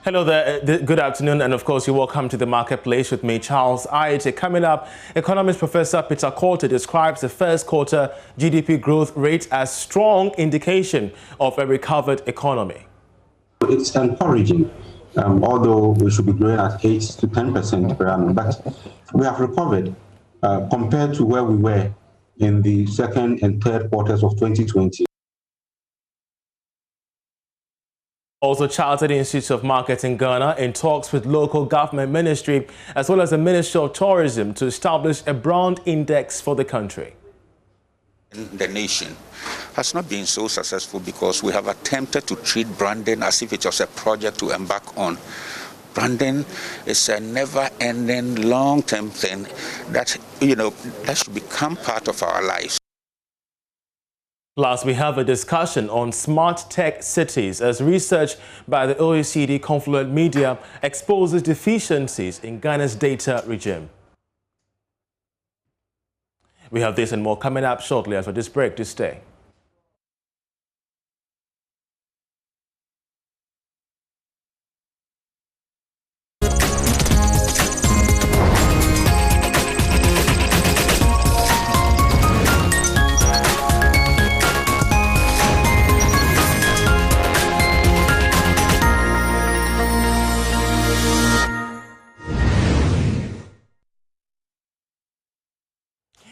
Hello there, good afternoon, and of course you're welcome to the Marketplace with me, Charles Ayete. Coming up, economist Professor Peter Quartey describes the first quarter GDP growth rate as strong indication of a recovered economy. It's encouraging, although we should be growing at 8 to 10% per annum, but we have recovered compared to where we were in the second and third quarters of 2020. Also, Chartered Institute of Markets in Ghana in talks with local government ministry as well as the Ministry of Tourism to establish a brand index for the country. The nation has not been so successful because we have attempted to treat branding as if it was a project to embark on. Branding is a never-ending, long-term thing that, that should become part of our lives. Last, we have a discussion on smart tech cities as research by the OECD Confluent Media exposes deficiencies in Ghana's data regime. We have this and more coming up shortly after this break. To stay.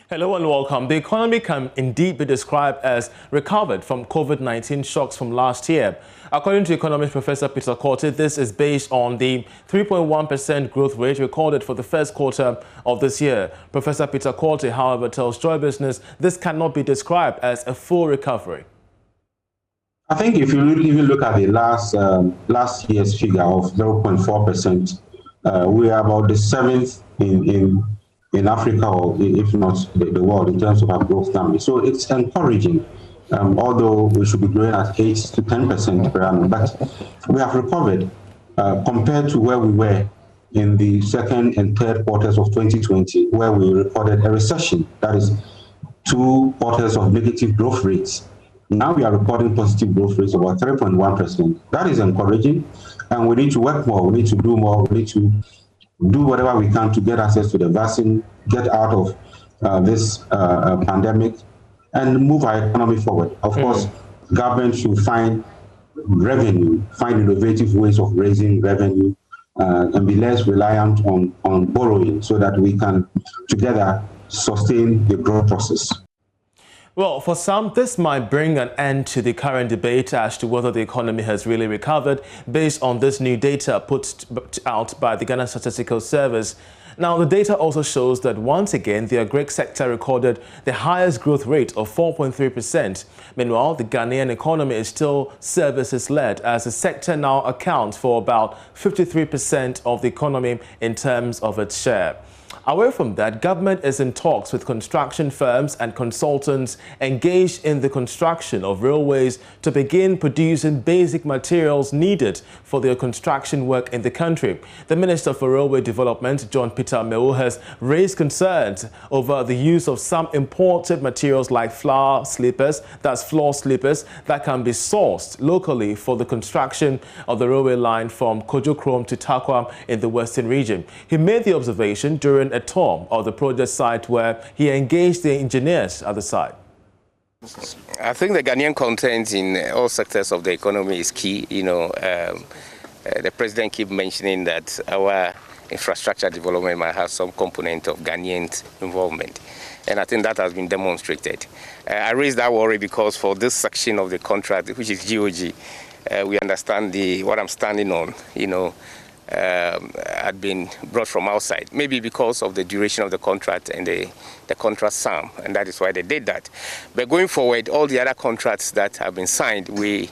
Hello and welcome. The economy can indeed be described as recovered from COVID-19 shocks from last year. According to economist Professor Peter Quartey, this is based on the 3.1% growth rate recorded for the first quarter of this year. Professor Peter Quartey, however, tells Joy Business this cannot be described as a full recovery. I think if you even look at the last year's figure of 0.4%, we are about the seventh in Africa, or if not the world, in terms of our growth number. So it's encouraging, although we should be growing at 8 to 10% per annum. But we have recovered compared to where we were in the second and third quarters of 2020, where we recorded a recession, that is 2 quarters of negative growth rates. Now we are recording positive growth rates of about 3.1%. That is encouraging, and we need to work more, we need to do more, we need to do whatever we can to get access to the vaccine, get out of this pandemic, and move our economy forward. Of course, government should find revenue, find innovative ways of raising revenue, and be less reliant on borrowing so that we can together sustain the growth process. Well, for some, this might bring an end to the current debate as to whether the economy has really recovered based on this new data put out by the Ghana Statistical Service. Now, the data also shows that once again, the agri sector recorded the highest growth rate of 4.3%. Meanwhile, the Ghanaian economy is still services-led as the sector now accounts for about 53% of the economy in terms of its share. Away from that, government is in talks with construction firms and consultants engaged in the construction of railways to begin producing basic materials needed for their construction work in the country. The Minister for Railway Development, John Peter Amewu, has raised concerns over the use of some imported materials like floor sleepers that can be sourced locally for the construction of the railway line from Kojo Krom to Tarkwa in the Western region. He made the observation during a tour of the project site where he engaged the engineers at the site. I think the Ghanaian content in all sectors of the economy is key. The president keeps mentioning that our infrastructure development might have some component of Ghanaian involvement. And I think that has been demonstrated. I raised that worry because for this section of the contract, which is GOG, we understand what I'm standing on, had been brought from outside, maybe because of the duration of the contract and the contract sum, and that is why they did that. But going forward, all the other contracts that have been signed, we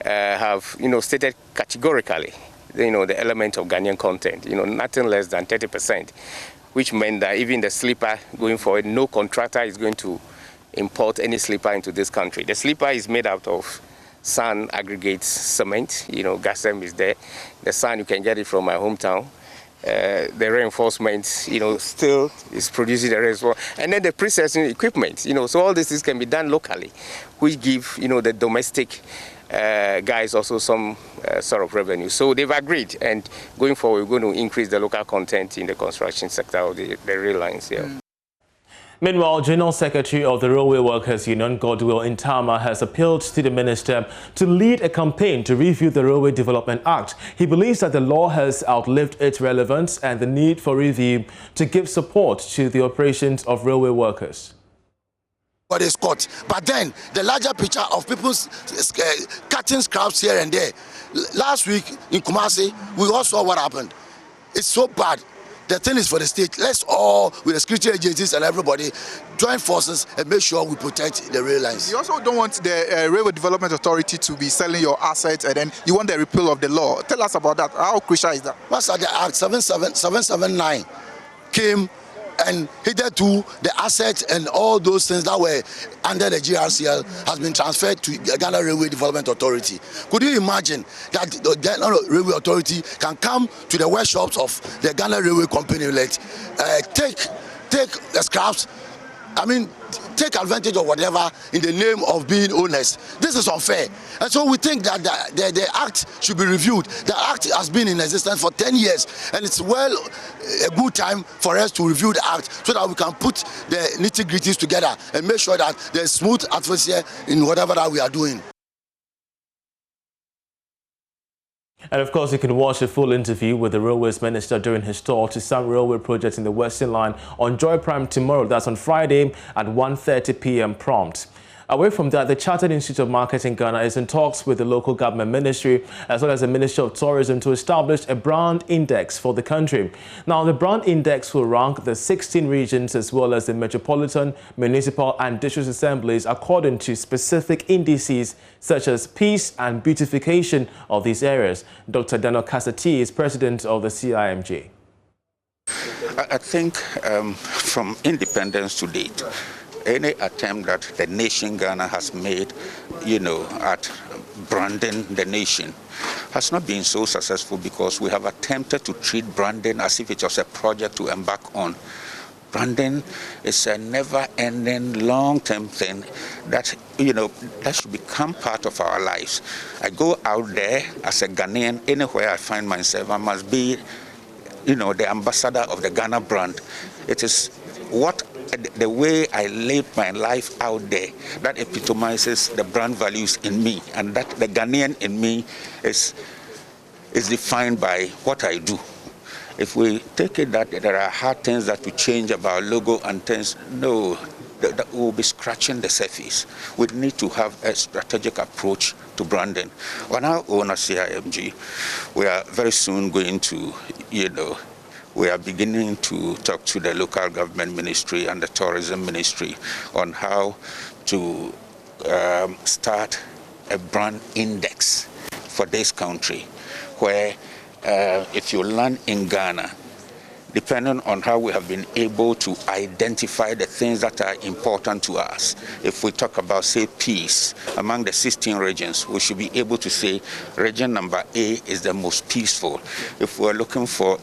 have stated categorically the element of Ghanaian content, nothing less than 30%, which meant that even the sleeper going forward, no contractor is going to import any sleeper into this country. The sleeper is made out of sand aggregates cement, GASM is there. The sand, you can get it from my hometown. The reinforcement, still is producing the rest. And then the processing equipment, so all this can be done locally, which give, the domestic guys also some sort of revenue. So they've agreed, and going forward, we're going to increase the local content in the construction sector of the rail lines here. Meanwhile, General Secretary of the Railway Workers Union, Godwill Intama, has appealed to the minister to lead a campaign to review the Railway Development Act. He believes that the law has outlived its relevance and the need for review to give support to the operations of railway workers. But it's caught. But then the larger picture of people's cutting scraps here and there. Last week in Kumasi, we all saw what happened. It's so bad. The thing is for the state. Let's all, with the security agencies and everybody, join forces and make sure we protect the rail lines. You also don't want the Railway Development Authority to be selling your assets, and then you want the repeal of the law. Tell us about that. How crucial is that? What's that? The Act 779 came, and hitherto the assets and all those things that were under the GRCL has been transferred to the Ghana Railway Development Authority. Could you imagine that the Ghana Railway Authority can come to the workshops of the Ghana Railway Company, take the scraps, take advantage of whatever in the name of being honest? This is unfair. And so we think that the Act should be reviewed. The Act has been in existence for 10 years, and it's a good time for us to review the Act so that we can put the nitty-gritties together and make sure that there's smooth atmosphere in whatever that we are doing. And of course, you can watch a full interview with the Railways Minister during his tour to some railway projects in the Western Line on Joy Prime tomorrow. That's on Friday at 1:30 p.m. prompt. Away from that, the Chartered Institute of Marketing Ghana is in talks with the local government ministry as well as the Ministry of Tourism to establish a brand index for the country. Now, the brand index will rank the 16 regions as well as the metropolitan, municipal and district assemblies according to specific indices such as peace and beautification of these areas. Dr. Daniel Kasati is president of the CIMG. I think from independence to date, any attempt that the nation Ghana has made, at branding the nation has not been so successful because we have attempted to treat branding as if it was a project to embark on. Branding is a never-ending, long-term thing that, that should become part of our lives. I go out there as a Ghanaian, anywhere I find myself, I must be, the ambassador of the Ghana brand. It is the way I live my life out there that epitomizes the brand values in me, and that the Ghanaian in me is defined by what I do. If we take it that there are hard things that we change about logo and things, no, that we'll be scratching the surface. We need to have a strategic approach to branding. On our own as CIMG, we are very soon going to, we are beginning to talk to the local government ministry and the tourism ministry on how to start a brand index for this country, where if you land in Ghana, depending on how we have been able to identify the things that are important to us. If we talk about, say, peace among the 16 regions, we should be able to say region number A is the most peaceful. If we're looking for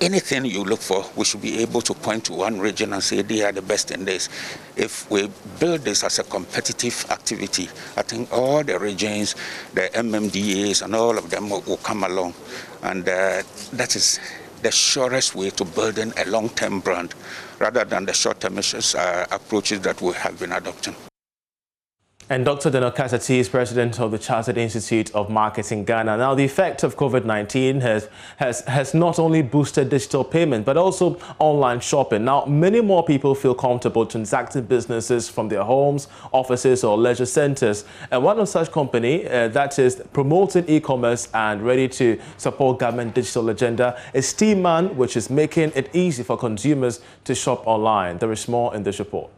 anything you look for, we should be able to point to one region and say they are the best in this. If we build this as a competitive activity, I think all the regions, the MMDAs and all of them will come along. And that is the surest way to building a long-term brand rather than the short-term approaches that we have been adopting. And Dr. Daniel Kasati is president of the Chartered Institute of Marketing Ghana. Now, the effect of COVID-19 has not only boosted digital payment, but also online shopping. Now, many more people feel comfortable transacting businesses from their homes, offices, or leisure centers. And one of such company that is promoting e-commerce and ready to support government digital agenda is Steamman, which is making it easy for consumers to shop online. There is more in this report.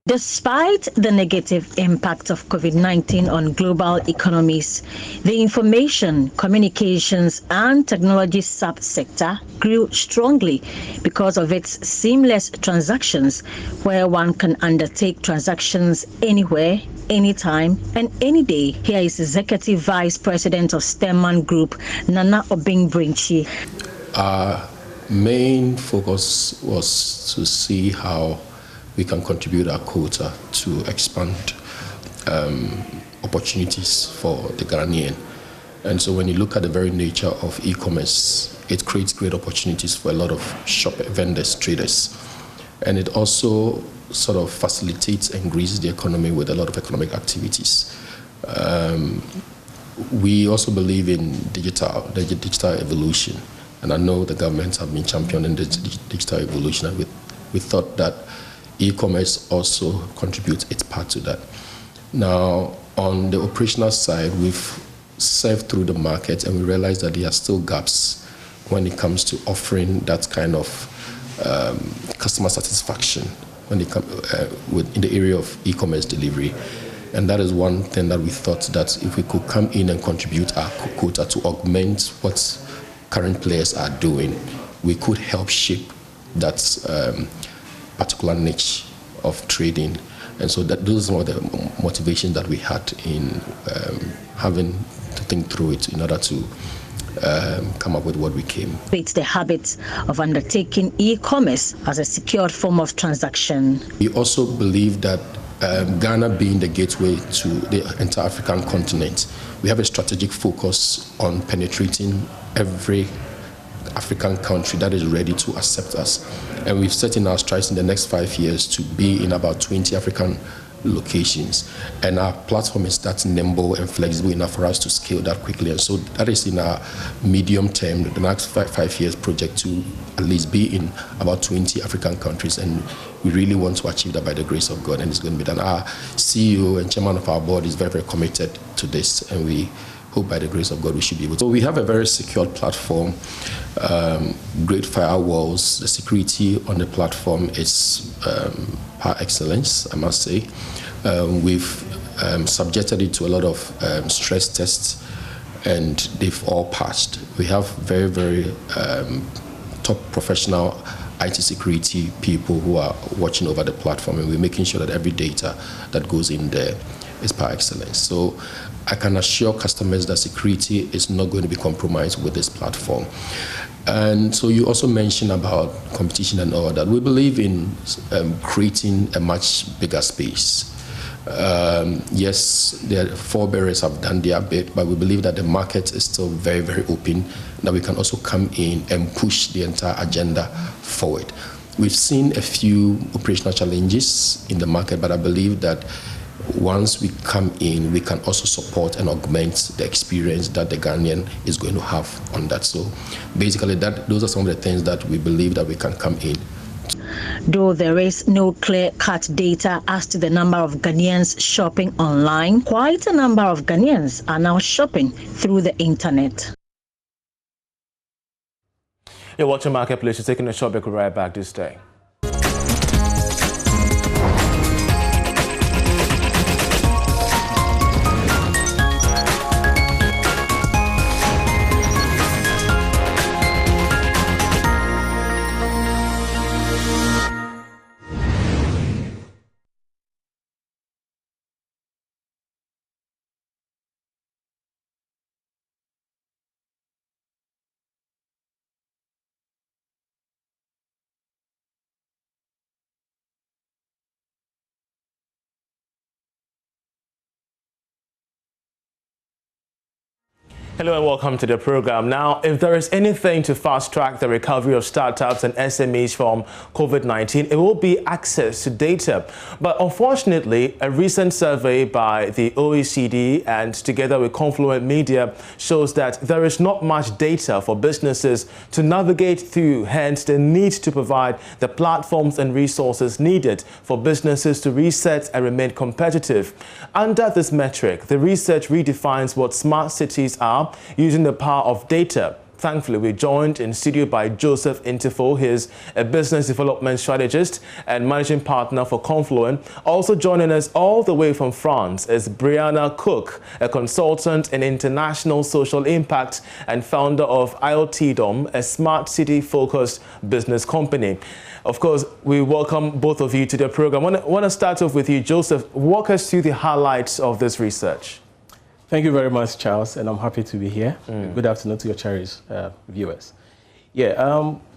Despite the negative impact of COVID-19 on global economies, the information, communications and technology subsector grew strongly because of its seamless transactions, where one can undertake transactions anywhere, anytime and any day. Here is Executive Vice President of Steamman Group, Nana Obing-Brinchi. Our main focus was to see how we can contribute our quota to expand opportunities for the Ghanaian. And so when you look at the very nature of e-commerce, it creates great opportunities for a lot of vendors, traders. And it also sort of facilitates and greases the economy with a lot of economic activities. We also believe in the digital evolution. And I know the governments have been championing the digital evolution, and we thought that e-commerce also contributes its part to that. Now, on the operational side, we've surfed through the market and we realized that there are still gaps when it comes to offering that kind of customer satisfaction when it in the area of e-commerce delivery. And that is one thing that we thought that if we could come in and contribute our quota to augment what current players are doing, we could help shape that particular niche of trading. And so those are the motivations that we had in having to think through it in order to come up with what we came. It's the habit of undertaking e-commerce as a secured form of transaction. We also believe that Ghana being the gateway to the entire African continent, we have a strategic focus on penetrating every African country that is ready to accept us. And we've set in our strides in the next 5 years to be in about 20 African locations. And our platform is that nimble and flexible enough for us to scale that quickly. And so that is in our medium term, the next 5 years project, to at least be in about 20 African countries. And we really want to achieve that by the grace of God, and it's going to be done. Our CEO and chairman of our board is very, very committed to this, and we hope by the grace of God we should be able to. So we have a very secure platform, great firewalls. The security on the platform is par excellence, I must say. We've subjected it to a lot of stress tests, and they've all passed. We have very, very top professional IT security people who are watching over the platform, and we're making sure that every data that goes in there is par excellence. So I can assure customers that security is not going to be compromised with this platform. And so you also mentioned about competition and all that. We believe in creating a much bigger space. Yes, the forebearers have done their bit, but we believe that the market is still very, very open, that we can also come in and push the entire agenda forward. We've seen a few operational challenges in the market, but I believe that once we come in, we can also support and augment the experience that the Ghanaian is going to have on that. So basically, those are some of the things that we believe that we can come in. Though there is no clear-cut data as to the number of Ghanaians shopping online, quite a number of Ghanaians are now shopping through the internet. You're watching Marketplace. You're taking a short break. We'll be right back this day. Hello and welcome to the program. Now, if there is anything to fast-track the recovery of startups and SMEs from COVID-19, it will be access to data. But unfortunately, a recent survey by the OECD and together with Confluent Media shows that there is not much data for businesses to navigate through, hence the need to provide the platforms and resources needed for businesses to reset and remain competitive. Under this metric, the research redefines what smart cities are using the power of data. Thankfully, we're joined in studio by Joseph Intifo. He's a business development strategist and managing partner for Confluent. Also joining us all the way from France is Brianna Cook, a consultant in international social impact and founder of IoTdom, a smart city-focused business company. Of course, we welcome both of you to the program. I want to start off with you, Joseph. Walk us through the highlights of this research. Thank you very much, Charles, and I'm happy to be here. Good afternoon to your cherished viewers.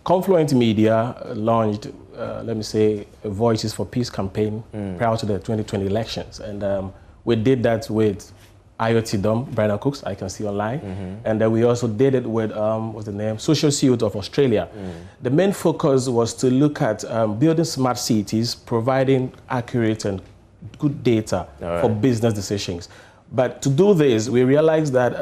Confluent Media launched, let me say, a Voices for Peace campaign prior to the 2020 elections. And We did that with IoT Dom, Brian Cooks, I can see online. And then we also did it with, what's the name, Social Suite of Australia. The main focus was to look at building smart cities, providing accurate and good data for business decisions. But to do this, we realized that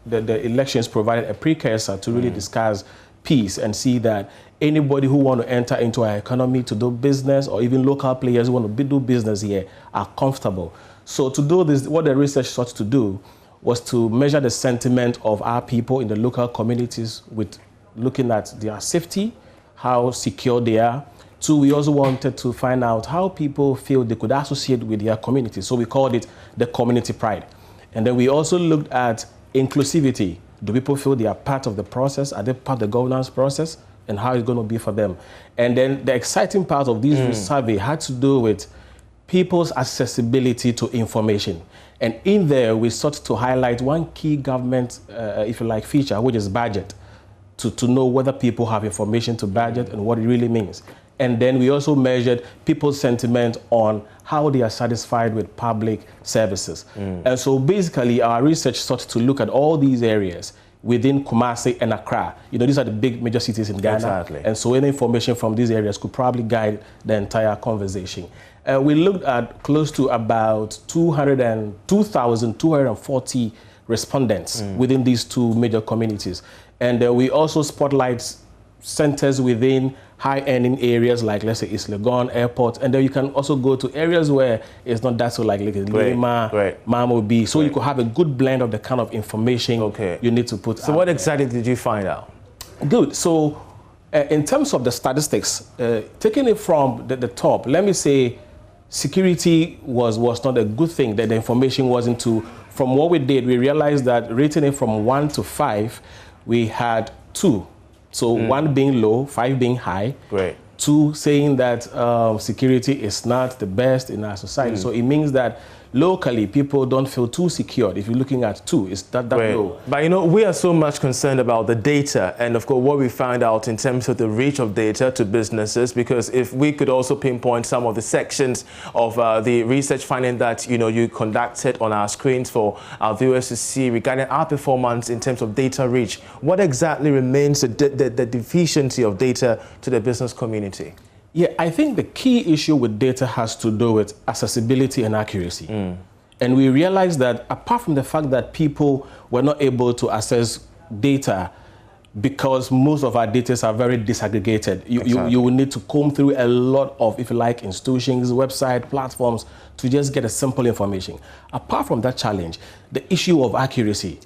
the elections provided a precursor to really discuss peace and see that anybody who want to enter into our economy to do business, or even local players who want to do business here, are comfortable. So to do this, what the research sought to do was to measure the sentiment of our people in the local communities with looking at their safety, how secure they are. Two, we also wanted to find out how people feel they could associate with their community. So we called it the community pride. And then we also looked at inclusivity. Do people feel they are part of the process? Are they part of the governance process? And how it's going to be for them? And then the exciting part of this survey had to do with people's accessibility to information. And in there, we sought to highlight one key government, if you like, feature, which is budget, to know whether people have information to budget and what it really means. And then we also measured people's sentiment on how they are satisfied with public services. And so basically, our research sought to look at all these areas within Kumasi and Accra. You know, these are the big major cities in Ghana. Exactly. And so any information from these areas could probably guide the entire conversation. We looked at close to about 2,240 respondents within these two major communities. And we also spotlight centers within high-earning areas like, let's say, East Legon Airport. And then you can also go to areas where it's not that so like Lima, Mamobi. So you could have a good blend of the kind of information you need to put out. So what exactly did you find out? Good. So in terms of the statistics, taking it from the top, let me say security was not a good thing, that the information wasn't too. From what we did, we realized that rating it from 1 to 5, we had 2. So 1 being low, 5 being high. Great. 2 saying that security is not the best in our society. So it means that locally, people don't feel too secure. If you're looking at 2, it's that low. But you know, we are so much concerned about the data and of course what we found out in terms of the reach of data to businesses, because if we could also pinpoint some of the sections of the research finding that, you know, you conducted on our screens for our viewers to see regarding our performance in terms of data reach, what exactly remains the deficiency of data to the business community? Yeah, I think the key issue with data has to do with accessibility and accuracy. And we realized that apart from the fact that people were not able to access data because most of our data are very disaggregated, you will need to comb through a lot of, if you like, institutions, website, platforms to just get a simple information. Apart from that challenge, the issue of accuracy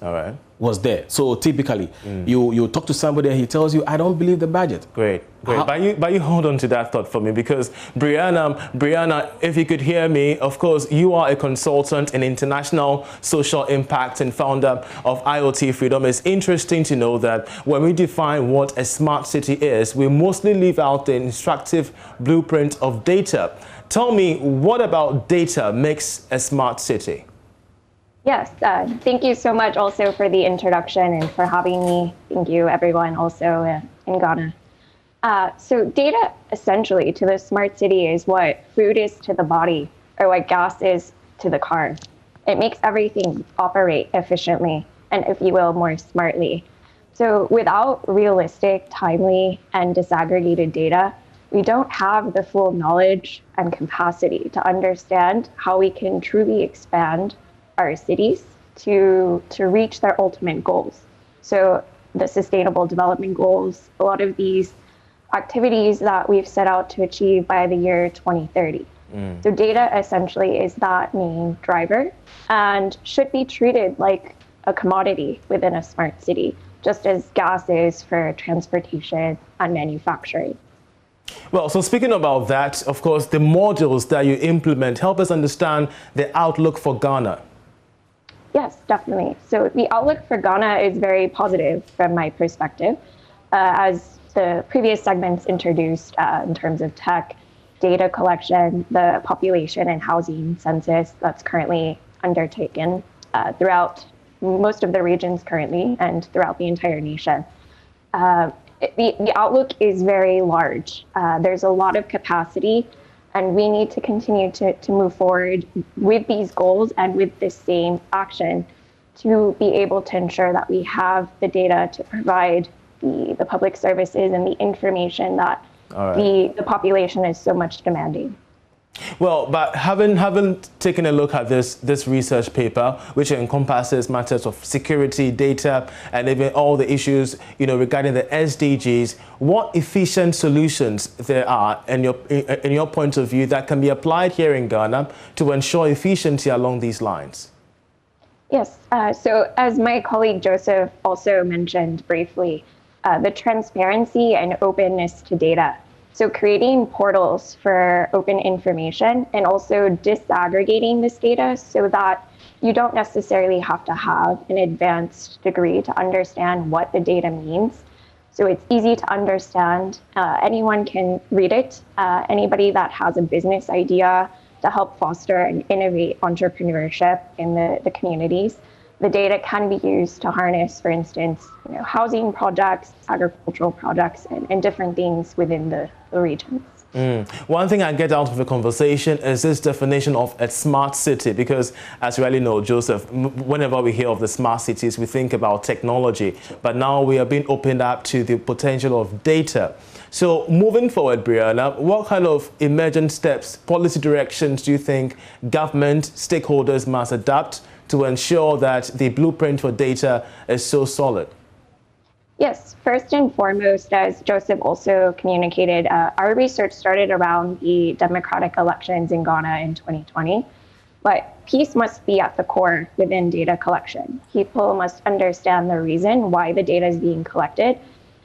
was there. So typically, you talk to somebody and he tells you, I don't believe the budget. Great. But you hold on to that thought for me, because Brianna, if you could hear me, of course, you are a consultant in international social impact and founder of IoT Freedom. It's interesting to know that when we define what a smart city is, we mostly leave out the instructive blueprint of data. Tell me, what about data makes a smart city? Yes, thank you so much also for the introduction and for having me. Thank you, everyone, also in Ghana. So data, essentially, to the smart city is what food is to the body, or what gas is to the car. It makes everything operate efficiently and, if you will, more smartly. So without realistic, timely, and disaggregated data, we don't have the full knowledge and capacity to understand how we can truly expand our cities to reach their ultimate goals. So the Sustainable Development Goals, a lot of these activities that we've set out to achieve by the year 2030. So data essentially is that main driver and should be treated like a commodity within a smart city, just as gas is for transportation and manufacturing. Well, so speaking about that, of course, the modules that you implement help us understand the outlook for Ghana. Yes, definitely. So the outlook for Ghana is very positive from my perspective. As the previous segments introduced in terms of tech, data collection, the population and housing census that's currently undertaken throughout most of the regions currently and throughout the entire nation. The outlook is very large. There's a lot of capacity And we need to continue to move forward with these goals and with this same action to be able to ensure that we have the data to provide the public services and the information that the population is so much demanding. Well, but having taken a look at this research paper, which encompasses matters of security, data, and even all the issues, regarding the SDGs, what efficient solutions there are, in your point of view, that can be applied here in Ghana to ensure efficiency along these lines? Yes. So as my colleague Joseph also mentioned briefly, the transparency and openness to data. So creating portals for open information and also disaggregating this data so that you don't necessarily have to have an advanced degree to understand what the data means. So it's easy to understand. Anyone can read it. Anybody that has a business idea to help foster and innovate entrepreneurship in the communities. The data can be used to harness, for instance, housing projects, agricultural projects, and different things within the regions. One thing I get out of the conversation is this definition of a smart city, because as you already know, Joseph, whenever we hear of the smart cities, we think about technology, but now we are being opened up to the potential of data. So moving forward, Brianna, what kind of emergent steps, policy directions do you think government stakeholders must adopt to ensure that the blueprint for data is so solid? Yes, first and foremost, as Joseph also communicated, our research started around the democratic elections in Ghana in 2020, but peace must be at the core within data collection. People must understand the reason why the data is being collected,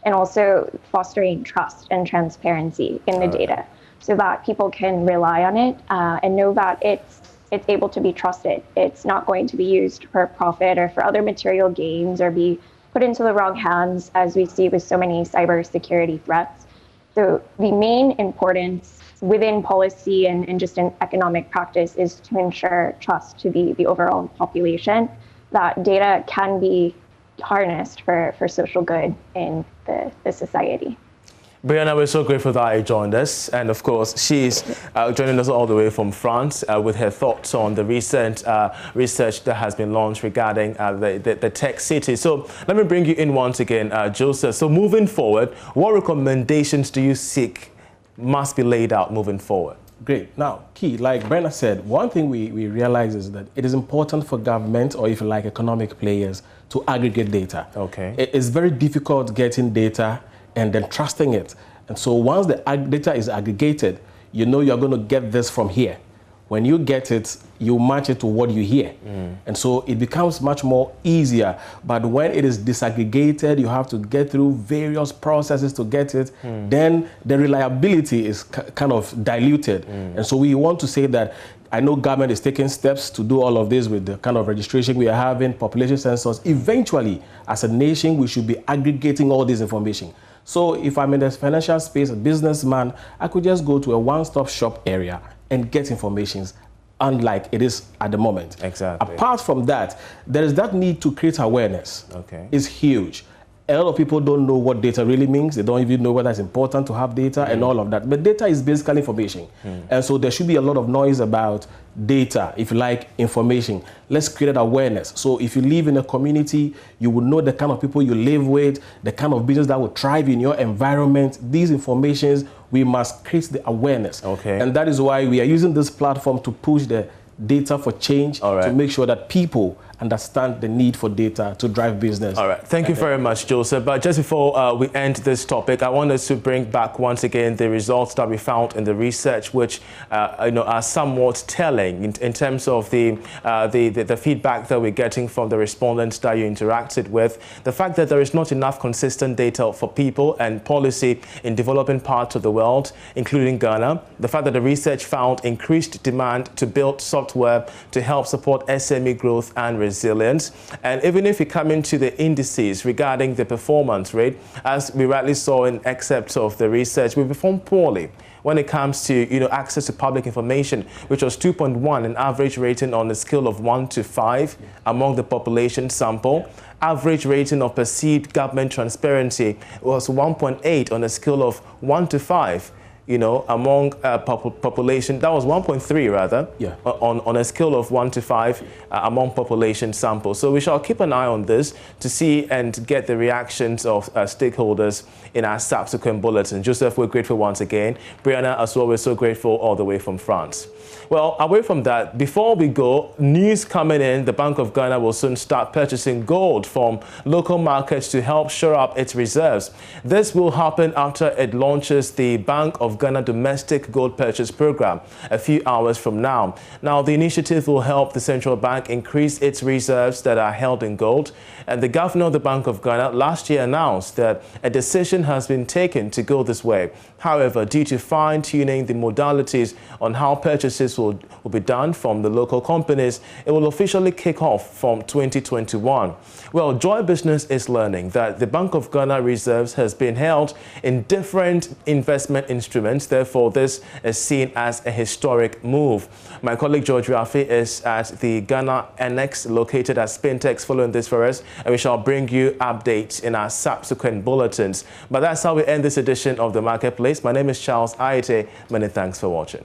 and also fostering trust and transparency in the data so that people can rely on it and know that it's able to be trusted. It's not going to be used for profit or for other material gains or be put into the wrong hands, as we see with so many cybersecurity threats. So the main importance within policy and just in economic practice is to ensure trust to the overall population, that data can be harnessed for social good in the society. Brianna, we're so grateful that you joined us. And of course, she's joining us all the way from France with her thoughts on the recent research that has been launched regarding the tech city. So let me bring you in once again, Joseph. So moving forward, what recommendations do you seek must be laid out moving forward? Great. Now, Key, like Brenna said, one thing we realize is that it is important for government, or if you like economic players, to aggregate data. Okay. It's very difficult getting data and then trusting it. And so once the data is aggregated, you know you're going to get this from here. When you get it, you match it to what you hear. And so it becomes much more easier. But when it is disaggregated, you have to get through various processes to get it. Then the reliability is kind of diluted. And so we want to say that I know government is taking steps to do all of this with the kind of registration we are having, population census. Eventually, as a nation, we should be aggregating all this information. So if I'm in the financial space, a businessman, I could just go to a one-stop shop area and get information, unlike it is at the moment. Exactly. Apart from that, there is that need to create awareness. Okay. It's huge. A lot of people don't know what data really means. They don't even know whether it's important to have data and all of that. But data is basically information. And so there should be a lot of noise about data, if you like, information. Let's create awareness. So if you live in a community, you will know the kind of people you live with, the kind of business that will thrive in your environment. These informations, we must create the awareness. Okay. And that is why we are using this platform to push the data for change, to make sure that people understand the need for data to drive business. All right. Thank you very much, Joseph. But just before we end this topic, I want us to bring back once again the results that we found in the research, which are somewhat telling in terms of the feedback that we're getting from the respondents that you interacted with. The fact that there is not enough consistent data for people and policy in developing parts of the world, including Ghana. The fact that the research found increased demand to build software to help support SME growth and resilience. And even if we come into the indices regarding the performance rate, as we rightly saw in excerpts of the research, we performed poorly when it comes to access to public information, which was 2.1, an average rating on a scale of 1 to 5 among the population sample. Average rating of perceived government transparency was 1.8 on a scale of 1 to 5. among population, that was 1.3 rather, on a scale of 1 to 5 among population samples. So we shall keep an eye on this to see and get the reactions of stakeholders in our subsequent bulletin. Joseph, we're grateful once again. Brianna, as well, we're so grateful all the way from France. Well, away from that, before we go, news coming in, the Bank of Ghana will soon start purchasing gold from local markets to help shore up its reserves. This will happen after it launches the Bank of Ghana Domestic Gold Purchase Program a few hours from now. Now, the initiative will help the central bank increase its reserves that are held in gold. And the governor of the Bank of Ghana last year announced that a decision has been taken to go this way. However, due to fine-tuning the modalities on how purchases will be done from the local companies, it will officially kick off from 2021. Well, Joy Business is learning that the Bank of Ghana reserves has been held in different investment instruments. Therefore, this is seen as a historic move. My colleague George Rafi is at the Ghana Annex located at Spintex following this for us, and we shall bring you updates in our subsequent bulletins. But that's how we end this edition of The Marketplace. My name is Charles Aite. Many thanks for watching.